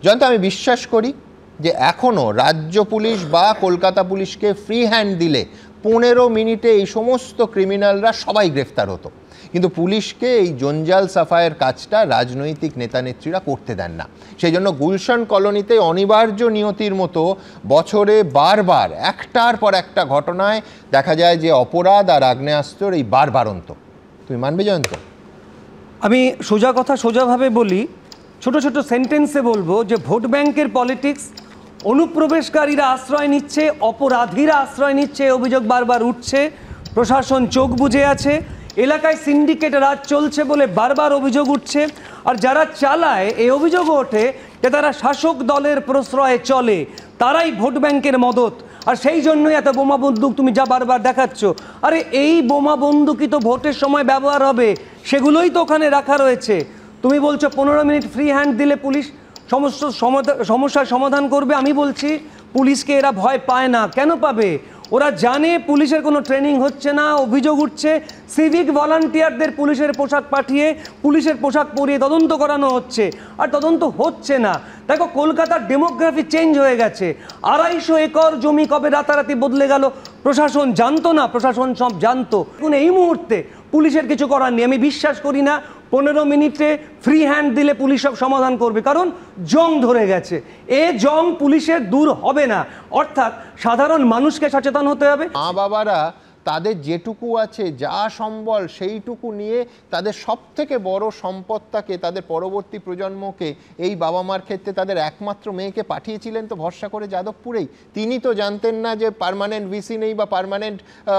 জয়ন্ত, আমি বিশ্বাস করি যে এখনও রাজ্য পুলিশ বা কলকাতা পুলিশকে ফ্রি হ্যান্ড দিলে 15 মিনিটে এই সমস্ত ক্রিমিনালরা সবাই গ্রেফতার হতো, কিন্তু পুলিশকে এই জঞ্জাল সাফাইয়ের কাজটা রাজনৈতিক নেতানেত্রীরা করতে দেন না। সেই জন্য গুলশান কলোনিতে অনিবার্য নিয়তির মতো বছরে বারবার একটার পর একটা ঘটনায় দেখা যায় যে অপরাধ আর আগ্নেয়াস্ত্র এই বারবারন্ত। তুমি মানবে জয়ন্ত? আমি সোজা কথা সোজাভাবে বলি, ছোট ছোট সেন্টেন্সে বলবো যে ভোট ব্যাংকের পলিটিক্স, অনুপ্রবেশকারীরা আশ্রয় নিচ্ছে, অপরাধীরা আশ্রয় নিচ্ছে, অভিযোগ বারবার উঠছে, প্রশাসন চোখ বুজে আছে, এলাকায় সিন্ডিকেট রাজ চলছে বলে বারবার অভিযোগ উঠছে, আর যারা চালায় এই অভিযোগ ওঠে যে তারা শাসক দলের প্রশ্রয়ে চলে, তারাই ভোট ব্যাংকের মদত। আর সেই জন্যই এত বোমা বন্দুক তুমি যা বারবার দেখাচ্ছ, আরে এই বোমা বন্দুকই তো ভোটের সময় ব্যবহার হবে, সেগুলোই তো ওখানে রাখা রয়েছে। তুমি বলছো 15 মিনিট ফ্রি হ্যান্ড দিলে পুলিশ সমস্ত সমস্যার সমাধান করবে। আমি বলছি পুলিশকে এরা ভয় পায় না। কেন পাবে? ওরা জানে পুলিশের কোনো ট্রেনিং হচ্ছে না, অভিযোগ উঠছে, সিভিক ভলান্টিয়ারদের পুলিশের পোশাক পাঠিয়ে পুলিশের পোশাক পরিয়ে তদন্ত করানো হচ্ছে, আর তদন্ত হচ্ছে না। দেখো কলকাতার ডেমোগ্রাফি চেঞ্জ হয়ে গেছে। 250 একর জমি কবে রাতারাতি বদলে গেল? প্রশাসন জানতো না? প্রশাসন সব জানতো। এখন এই মুহূর্তে পুলিশের কিছু করার নেই। আমি বিশ্বাস করি না 15 মিনিটে ফ্রি হ্যান্ড দিলে পুলিশ সব সমাধান করবে, কারণ জং ধরে গেছে। এ জং পুলিশের দূর হবে না, অর্থাৎ সাধারণ মানুষকে সচেতন হতে হবে। মা বাবারা তাদের যেটুকু আছে, যা সম্বল, সেইটুকু নিয়ে তাদের সবথেকে বড় সম্পদটাকে, তাদের পরবর্তী প্রজন্মকে, এই বাবা মার ক্ষেত্রে তাদের একমাত্র মেয়েকে পাঠিয়েছিলেন তো ভরসা করে যাদবপুরেই। তিনি তো জানতেন না যে পার্মানেন্ট ভিসি নেই বা পার্মানেন্ট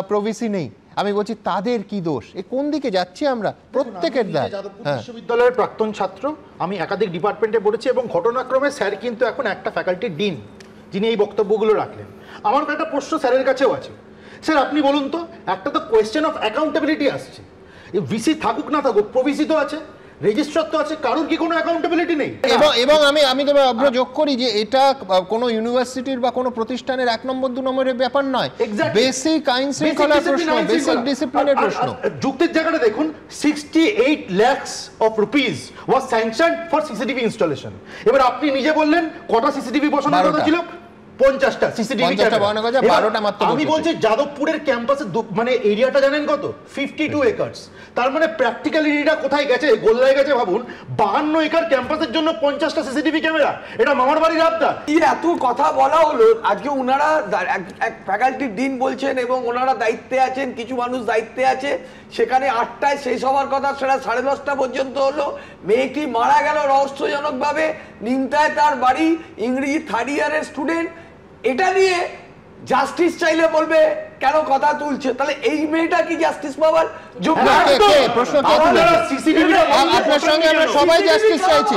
প্রভিসি নেই। আমি বলছি তাদের কি দোষ? এ কোন দিকে যাচ্ছি আমরা? প্রত্যেকের দায়। যাদবপুর বিশ্ববিদ্যালয়ের প্রাক্তন ছাত্র, আমি একাধিক ডিপার্টমেন্টে পড়েছি এবং ঘটনাক্রমে স্যার কিন্তু এখন একটা ফ্যাকাল্টির ডিন, যিনি এই বক্তব্যগুলো রাখলেন। আমার একটা প্রশ্ন স্যারের কাছেও আছে। স্যার আপনি বলুন তো, একটা তো কোয়েশ্চেন অফ অ্যাকাউন্টেবিলিটি আসছে। ভিসি থাকুক না থাকুক, প্রভিসি তো আছে, রেজিস্ট্রার তো আছে, কারোর কি কোনো অ্যাকাউন্টেবিলিটি নেই? এবং আমি তবে অভ্র যোগ করি যে এটা কোনো ইউনিভার্সিটির বা কোনো প্রতিষ্ঠানের 1 নম্বর 2 নম্বরের ব্যাপার নয়, বেসিক আইন শৃঙ্খলার প্রশ্ন, বেসিক ডিসিপ্লিনের প্রশ্ন। যুক্তির জায়গাটা দেখুন, 68 lakhs of rupees was sanctioned for CCTV installation। এবার আপনি নিজে বললেন কটা সিসিটিভি বসানোর কথা ছিল? 50টা সিসিটিভি ক্যামেরা। আমি বলছি যাদবপুরের ক্যাম্পাসে মানে এরিয়াটা জানেন কত? 52 একর্স। তার মানে প্র্যাকটিক্যাল এরিয়াটা কোথায় গেছে? গোল্লায় গেছে। ভাবুন 52 একর ক্যাম্পাসের জন্য 50টা সিসিটিভি ক্যামেরা, এটা মামার বাড়ির আবদার। এত কথা বলা হলো, আজকে ওনারা এক ফ্যাকাল্টির ডিন বলছেন এবং ওনারা দায়িত্বে আছেন, কিছু মানুষ দায়িত্বে আছে, সেখানে 8টায় শেষ হওয়ার কথা, সেটা 10:30 পর্যন্ত হলো। মেয়েটি মারা গেল রহস্যজনকভাবে, নিমতায় তার বাড়ি, ইংরেজি 3rd ইয়ারের স্টুডেন্ট। এটা নিয়ে জাস্টিস চাইলে বলবে কেন কথা তুলছে? তাহলে এই মেয়েটা কি জাস্টিস পাওয়ার যোগ্য? প্রশ্ন কে তুলেছে? আপনার সঙ্গে আমরা সবাই জাস্টিস চাইছি।